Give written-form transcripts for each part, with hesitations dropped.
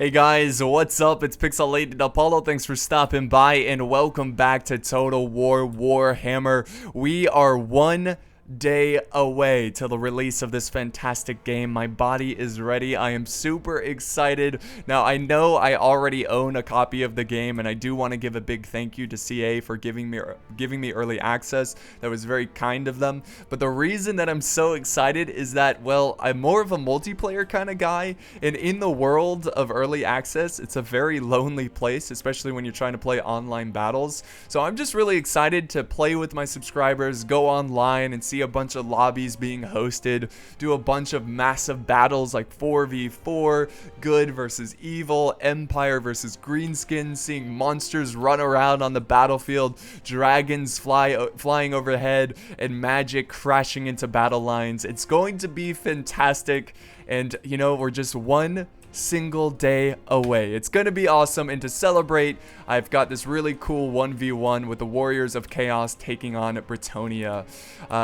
Hey guys, what's up? It's Pixelated-Apollo. Thanks for stopping by and welcome back to Total War Warhammer. We are one day away to the release of this fantastic game. My body is ready. I am super excited. Now, I know I already own a copy of the game, and I do want to give a big thank you to CA for giving me early access. That was very kind of them. But the reason that I'm so excited is that, well, I'm more of a multiplayer kind of guy, and in the world of early access, it's a very lonely place, especially when you're trying to play online battles. So I'm just really excited to play with my subscribers, go online and see a bunch of lobbies being hosted, do a bunch of massive battles like 4v4, good versus evil, empire versus greenskin, seeing monsters run around on the battlefield, dragons flying overhead, and magic crashing into battle lines. It's going to be fantastic, and you know, we're just one single day away. It's gonna be awesome, and to celebrate, I've got this really cool 1v1 with the Warriors of Chaos taking on Bretonnia.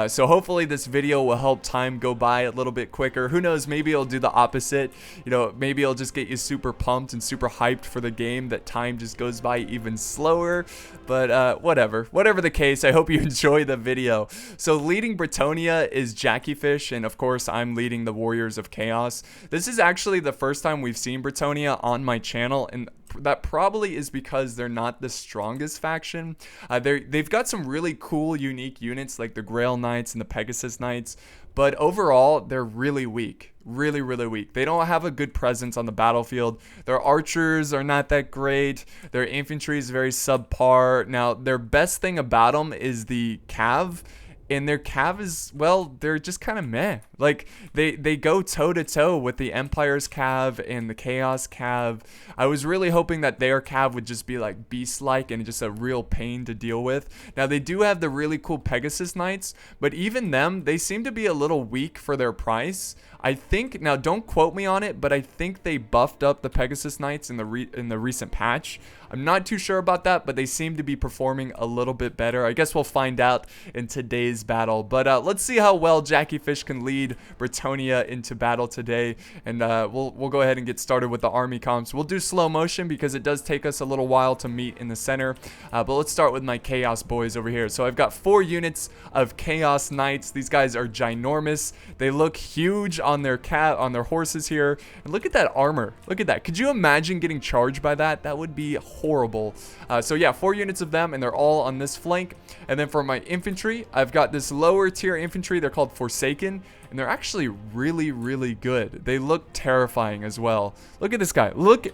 So hopefully this video will help time go by a little bit quicker. Who knows, maybe it'll do the opposite. You know, maybe it'll just get you super pumped and super hyped for the game, that time just goes by even slower. But whatever the case, I hope you enjoy the video. So leading Bretonnia is Jackie Fish, and of course I'm leading the Warriors of Chaos. This is actually the first time we've seen Bretonnia on my channel, and that probably is because they're not the strongest faction. They've got some really cool, unique units like the Grail Knights and the Pegasus Knights, but overall, they're really weak. Really weak. They don't have a good presence on the battlefield. Their archers are not that great. Their infantry is very subpar. Now, their best thing about them is the cav. And their cav is, well, they're just kind of meh. Like, they go toe-to-toe with the Empire's cav and the Chaos cav. I was really hoping that their cav would just be, like, beast-like and just a real pain to deal with. Now, they do have the really cool Pegasus Knights, but even them, they seem to be a little weak for their price. I think, now don't quote me on it, but I think they buffed up the Pegasus Knights in the recent patch. I'm not too sure about that, but they seem to be performing a little bit better. I guess we'll find out in today's battle. But let's see how well Jackie Fish can lead Bretonnia into battle today. And we'll go ahead and get started with the army comps. We'll do slow motion because it does take us a little while to meet in the center. But let's start with my Chaos boys over here. So I've got 4 units of Chaos Knights. These guys are ginormous. They look huge on their horses here. And look at that armor. Look at that. Could you imagine getting charged by that? That would be horrible. So yeah, 4 units of them, and they're all on this flank. And then for my infantry, I've got this lower tier infantry. They're called Forsaken, and they're actually really good. They look terrifying as well. Look at this guy. Look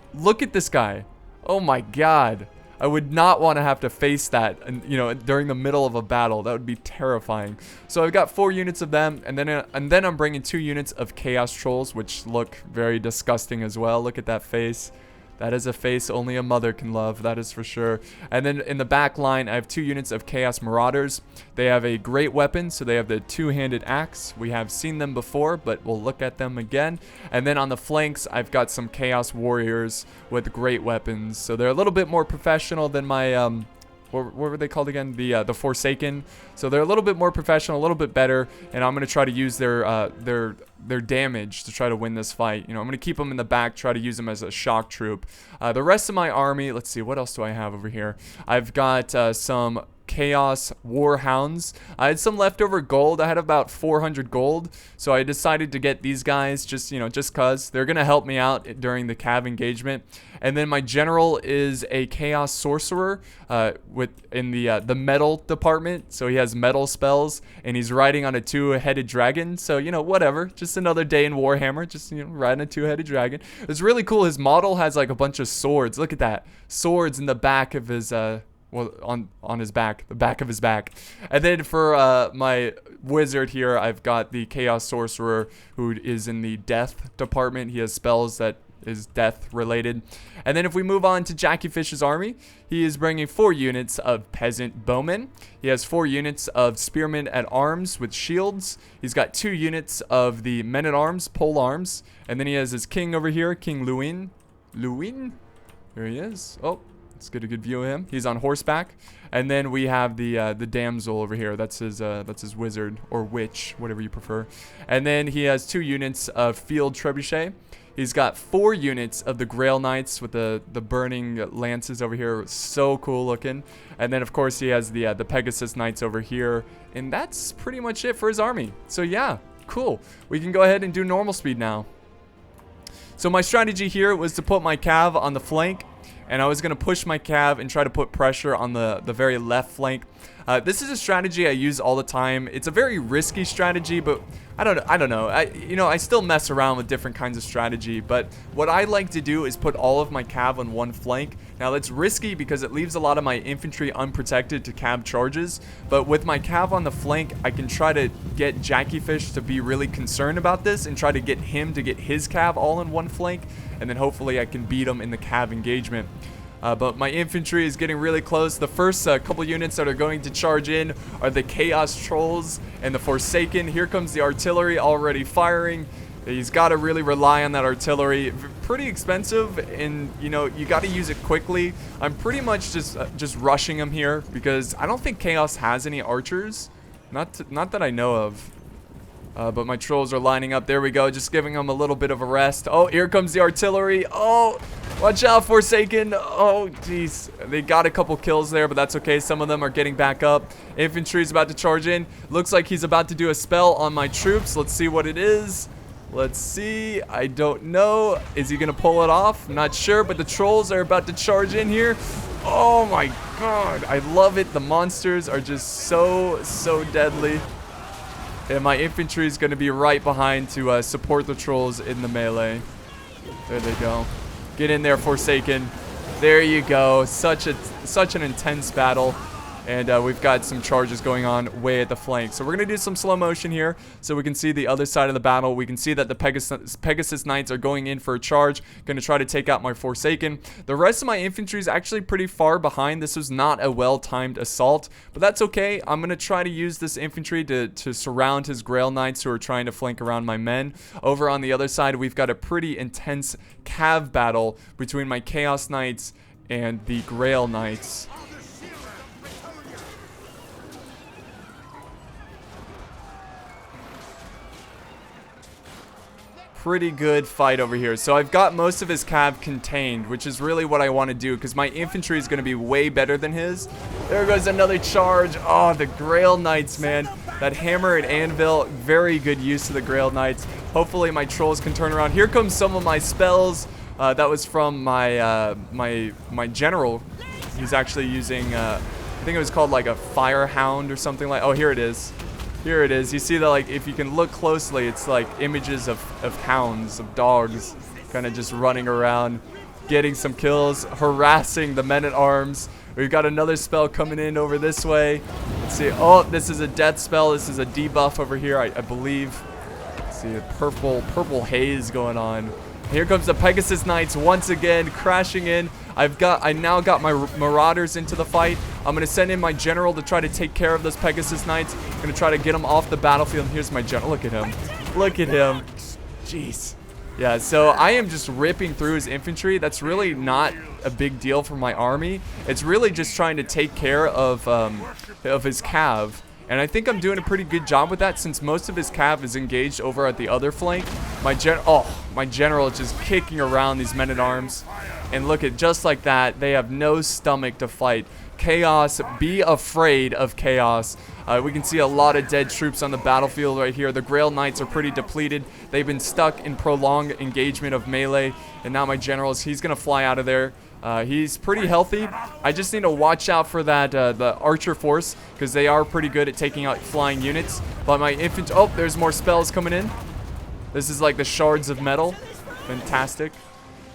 at this guy. Oh my god. I would not want to have to face that, you know, during the middle of a battle. That would be terrifying. So I've got 4 units of them, and then I'm bringing 2 units of Chaos Trolls, which look very disgusting as well. Look at that face. That is a face only a mother can love, that is for sure. And then in the back line, I have 2 units of Chaos Marauders. They have a great weapon, so they have the 2-handed axe. We have seen them before, but we'll look at them again. And then on the flanks, I've got some Chaos Warriors with great weapons. So they're a little bit more professional than my what were they called again? The Forsaken. So they're a little bit more professional, a little bit better, and I'm gonna try to use their damage to try to win this fight. You know, I'm gonna keep them in the back, try to use them as a shock troop. The rest of my army, let's see, what else do I have over here? I've got some Chaos War Hounds. I had some leftover gold. I had about 400 gold, so I decided to get these guys just cause they're gonna help me out during the cav engagement. And then my general is a Chaos Sorcerer in the metal department, so he has metal spells, and he's riding on a 2-headed dragon. So, you know, whatever, just another day in Warhammer, just, you know, riding a 2-headed dragon. It's really cool. His model has like a bunch of swords. Look at that, swords in the back of his well, on his back, the back of his back. And then for my wizard here, I've got the Chaos Sorcerer, who is in the death department. He has spells that is death related. And then if we move on to Jackie Fish's army, he is bringing 4 units of peasant bowmen. He has 4 units of spearmen at arms with shields. He's got 2 units of the men at arms, pole arms. And then he has his king over here, King Luin. There he is. Oh, let's get a good view of him. He's on horseback. And then we have the damsel over here. That's his wizard or witch, whatever you prefer. And then he has 2 units of field trebuchet. He's got 4 units of the Grail Knights with the burning lances over here. So cool looking. And then, of course, he has the Pegasus Knights over here. And that's pretty much it for his army. So, yeah, cool. We can go ahead and do normal speed now. So my strategy here was to put my cav on the flank, and I was going to push my cav and try to put pressure on the very left flank. This is a strategy I use all the time. It's a very risky strategy, but I don't know. I still mess around with different kinds of strategy, but what I like to do is put all of my cav on one flank. Now that's risky because it leaves a lot of my infantry unprotected to cav charges, but with my cav on the flank, I can try to get Jackyfish to be really concerned about this and try to get him to get his cav all in one flank, and then hopefully I can beat him in the cav engagement. But my infantry is getting really close. The first couple units that are going to charge in are the Chaos Trolls and the Forsaken. Here comes the artillery already firing. He's got to really rely on that artillery. Pretty expensive, and you got to use it quickly. I'm pretty much just rushing him here because I don't think Chaos has any archers. Not that I know of. But my trolls are lining up. There we go. Just giving them a little bit of a rest. Oh, here comes the artillery. Oh, watch out, Forsaken. Oh, jeez. They got a couple kills there, but that's okay. Some of them are getting back up. Infantry is about to charge in. Looks like he's about to do a spell on my troops. Let's see what it is. Let's see. I don't know. Is he going to pull it off? Not sure, but the trolls are about to charge in here. Oh, my God. I love it. The monsters are just so deadly. And my infantry is going to be right behind to support the trolls in the melee. There they go. Get in there, Forsaken. There you go. Such an intense battle. And we've got some charges going on way at the flank. So we're going to do some slow motion here so we can see the other side of the battle. We can see that the Pegasus Knights are going in for a charge. Going to try to take out my Forsaken. The rest of my infantry is actually pretty far behind. This was not a well-timed assault, but that's okay. I'm going to try to use this infantry to surround his Grail Knights who are trying to flank around my men. Over on the other side, we've got a pretty intense cav battle between my Chaos Knights and the Grail Knights. Pretty good fight over here. So I've got most of his cav contained, which is really what I want to do because my infantry is going to be way better than his. There goes another charge. Oh, the Grail Knights, man. That hammer and anvil, very good use of the Grail Knights. Hopefully my trolls can turn around. Here comes some of my spells. That was from my my general. He's actually using, I think it was called like a Fire Hound or something like. Oh, here it is. Here it is. You see that, like, if you can look closely, it's like images of hounds, of dogs, kind of just running around, getting some kills, harassing the men-at-arms. We've got another spell coming in over this way. Let's see. Oh, this is a death spell. This is a debuff over here, I believe. Let's see, a purple haze going on. Here comes the Pegasus Knights once again, crashing in. I now got my Marauders into the fight. I'm going to send in my general to try to take care of those Pegasus Knights. I'm going to try to get them off the battlefield. Here's my general. Look at him. Look at him. Jeez. Yeah, so I am just ripping through his infantry. That's really not a big deal for my army. It's really just trying to take care of his cav. And I think I'm doing a pretty good job with that since most of his cav is engaged over at the other flank. My general is just kicking around these men-at-arms. And look at, just like that, they have no stomach to fight. Chaos, be afraid of Chaos. We can see a lot of dead troops on the battlefield right here. The Grail Knights are pretty depleted. They've been stuck in prolonged engagement of melee. And now my general, he's going to fly out of there. He's pretty healthy. I just need to watch out for that the archer force because they are pretty good at taking out flying units. But my infantry, oh, there's more spells coming in. This is like the shards of metal. Fantastic.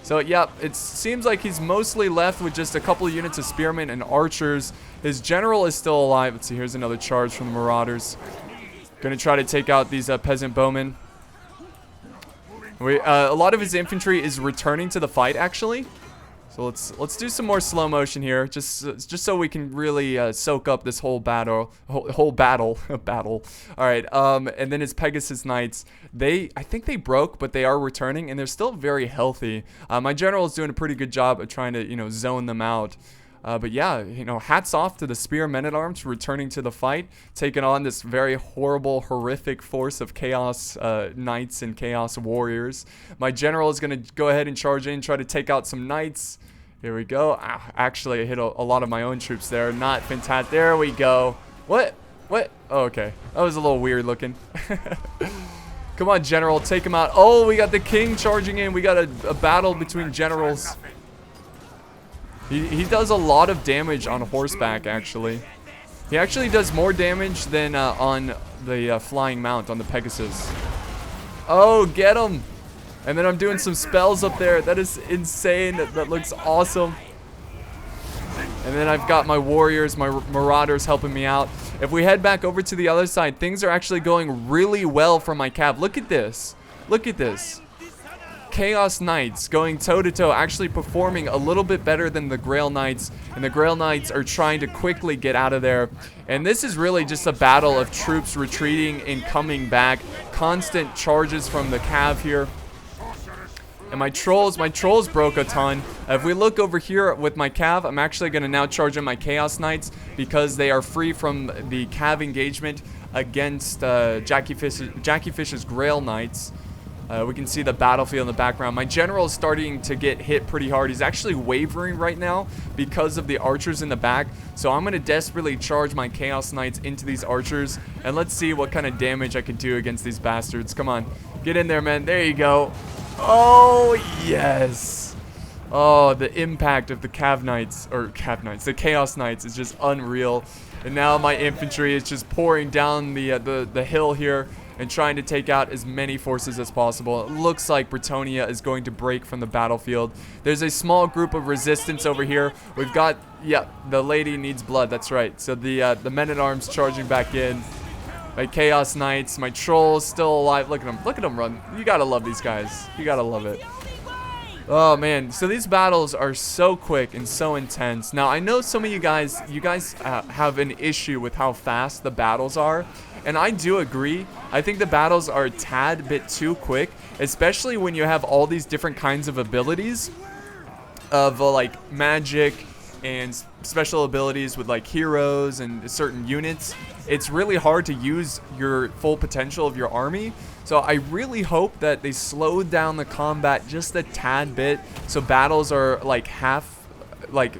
So yeah, it seems like he's mostly left with just a couple of units of spearmen and archers. His general is still alive. Let's see, here's another charge from the Marauders. Gonna try to take out these peasant bowmen. A lot of his infantry is returning to the fight actually. So let's do some more slow motion here, just so we can really soak up this whole battle, battle. All right, and then his Pegasus Knights, I think they broke, but they are returning, and they're still very healthy. My general is doing a pretty good job of trying to zone them out. But yeah, you know, hats off to the Spear Men-at-Arms for returning to the fight, taking on this very horrible, horrific force of Chaos Knights and Chaos Warriors. My general is going to go ahead and charge in, try to take out some Knights. Here we go. Actually, I hit a lot of my own troops there. Not fantastic. There we go. What? What? Oh, okay. That was a little weird looking. Come on, general. Take him out. Oh, we got the king charging in. We got a battle between generals. He does a lot of damage on horseback, actually. He actually does more damage than on the flying mount, on the Pegasus. Oh, get him! And then I'm doing some spells up there. That is insane. That looks awesome. And then I've got my warriors, my marauders helping me out. If we head back over to the other side, things are actually going really well for my cav. Look at this. Look at this. Chaos Knights going toe-to-toe, actually performing a little bit better than the Grail Knights, and the Grail Knights are trying to quickly get out of there. And this is really just a battle of troops retreating and coming back. Constant charges from the cav here. And my trolls broke a ton. If we look over here with my cav, I'm actually going to now charge in my Chaos Knights because they are free from the cav engagement against Jackie Fish's Grail Knights. We can see the battlefield in the background. My general is starting to get hit pretty hard. He's actually wavering right now because of the archers in the back. So I'm going to desperately charge my Chaos Knights into these archers. And let's see what kind of damage I can do against these bastards. Come on. Get in there, man. There you go. Oh, yes. Oh, the impact of the the Chaos Knights is just unreal. And now my infantry is just pouring down the hill here and trying to take out as many forces as possible. It looks like Bretonnia is going to break from the battlefield. There's a small group of resistance over here. We've got, yeah, the lady needs blood, that's right. So the men-at-arms charging back in. My Chaos Knights, my trolls still alive. Look at them run. You gotta love these guys. You gotta love it. Oh man, so these battles are so quick and so intense. Now I know some of you guys have an issue with how fast the battles are, and I do agree. I think the battles are a tad bit too quick, especially when you have all these different kinds of abilities of like magic and special abilities with like heroes and certain units. It's really hard to use your full potential of your army. So I really hope that they slow down the combat just a tad bit, so battles are like half, like,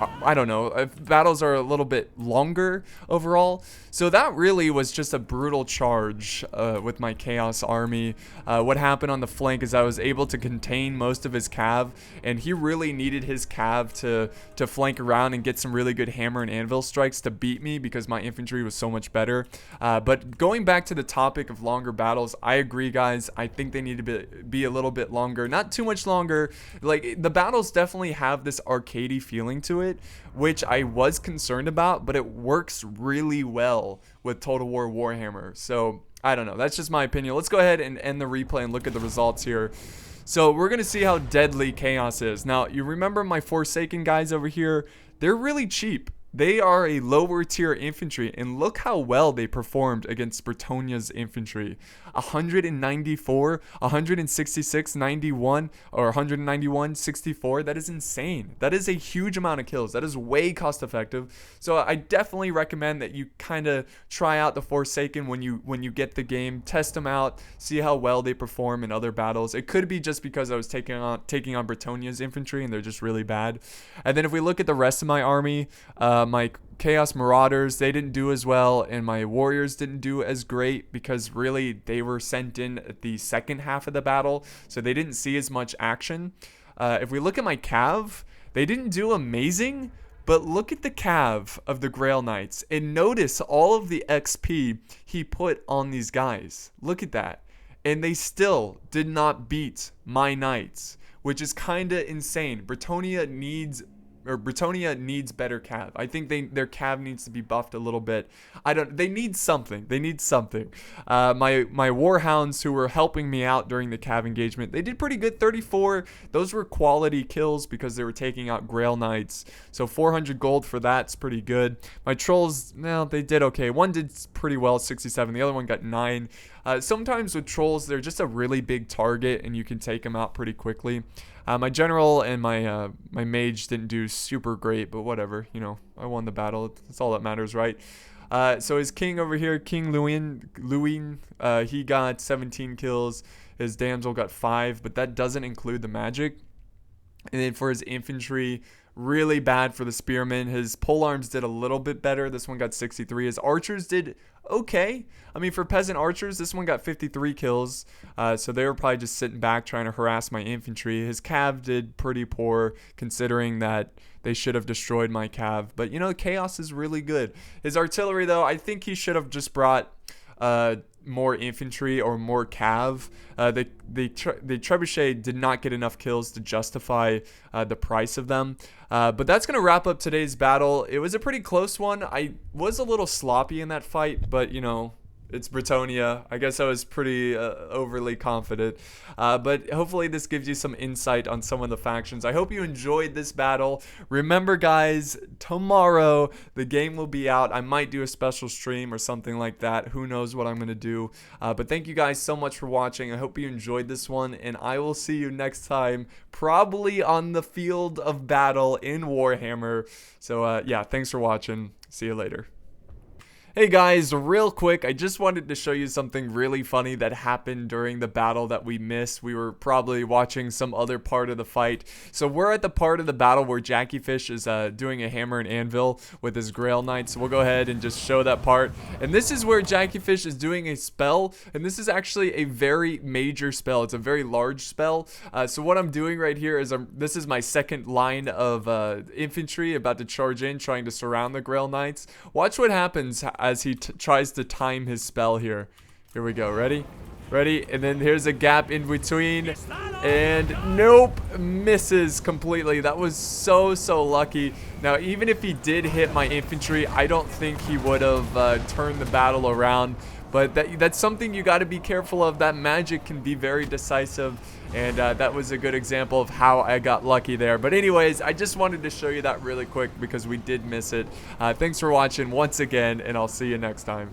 I don't know, battles are a little bit longer overall. So that really was just a brutal charge with my Chaos army. What happened on the flank is I was able to contain most of his cav, and he really needed his cav to flank around and get some really good hammer and anvil strikes to beat me because my infantry was so much better. But going back to the topic of longer battles, I agree, guys. I think they need to be a little bit longer, not too much longer. Like, the battles definitely have this arcadey feeling to it, which I was concerned about, but it works really well with Total War Warhammer. So I don't know, that's just my opinion. Let's go ahead and end the replay and look at the results here. So we're gonna see how deadly Chaos is. Now, you remember my Forsaken guys over here? They're really cheap. They are a lower tier infantry, and look how well they performed against Bretonnia's infantry. 194, 166, 91, or 191, 64. That is insane. That is a huge amount of kills. That is way cost effective. So I definitely recommend that you kind of try out the Forsaken when you get the game. Test them out, see how well they perform in other battles. It could be just because I was taking on Bretonnia's infantry and they're just really bad. And then if we look at the rest of my army, my Chaos Marauders, they didn't do as well, and my warriors didn't do as great because really they were sent in at the second half of the battle, so they didn't see as much action. If we look at my cav, they didn't do amazing, but look at the cav of the Grail Knights and notice all of the XP he put on these guys. Look at that. And they still did not beat my knights, which is kind of insane. Bretonnia needs better cav. I think their cav needs to be buffed a little bit. They need something. They need something. My war hounds who were helping me out during the cav engagement, they did pretty good. 34. Those were quality kills because they were taking out Grail Knights. So 400 gold for that's pretty good. My trolls, well, they did okay. One did pretty well, 67. The other one got 9. Sometimes with trolls, they're just a really big target, and you can take them out pretty quickly. My general and my mage didn't do super great, but whatever. You know, I won the battle. That's all that matters, right? So his king over here, King Lewin, he got 17 kills. His damsel got 5, but that doesn't include the magic. And then for his infantry, really bad for the spearmen. His polearms did a little bit better. This one got 63. His archers did okay. I mean, for peasant archers, this one got 53 kills. So they were probably just sitting back trying to harass my infantry. His cav did pretty poor, considering that they should have destroyed my cav. But, you know, chaos is really good. His artillery, though, I think he should have just brought more infantry or more cav. The trebuchet did not get enough kills to justify the price of them. But that's going to wrap up today's battle. It was a pretty close one. I was a little sloppy in that fight, but, you know, it's Bretonnia. I guess I was pretty overly confident. But hopefully this gives you some insight on some of the factions. I hope you enjoyed this battle. Remember, guys, tomorrow the game will be out. I might do a special stream or something like that. Who knows what I'm going to do. But thank you guys so much for watching. I hope you enjoyed this one. And I will see you next time, probably on the field of battle in Warhammer. So, yeah, thanks for watching. See you later. Hey guys, real quick, I just wanted to show you something really funny that happened during the battle that we missed. We were probably watching some other part of the fight. So we're at the part of the battle where Jackie Fish is doing a hammer and anvil with his Grail Knight. So we'll go ahead and just show that part. And this is where Jackie Fish is doing a spell. And this is actually a very major spell. It's a very large spell. So what I'm doing right here is this is my second line of infantry about to charge in, trying to surround the Grail Knights. Watch what happens as he tries to time his spell here. Here we go. Ready? Ready? And then here's a gap in between. And nope, misses completely. That was so lucky. Now, even if he did hit my infantry, I don't think he would have turned the battle around. But that's something you got to be careful of. That magic can be very decisive. And that was a good example of how I got lucky there. But anyways, I just wanted to show you that really quick because we did miss it. Thanks for watching once again, and I'll see you next time.